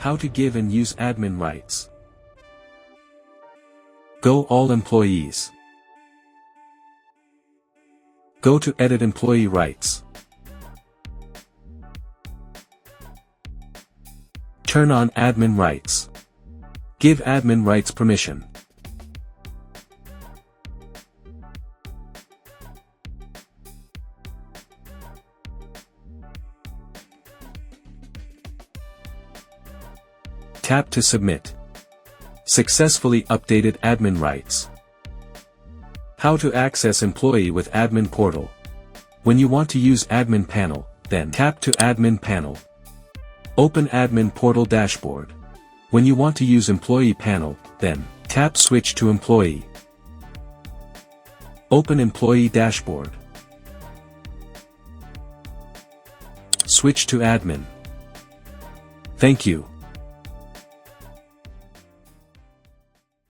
How to give and use admin rights. Go all employees. Go to Edit Employee Rights. Turn on admin rights. Give admin rights permission. Tap to submit. Successfully updated admin rights. How to access employee with admin portal. When you want to use admin panel, then tap to admin panel. Open admin portal dashboard. When you want to use employee panel, then tap switch to employee. Open employee dashboard. Switch to admin. Thank you.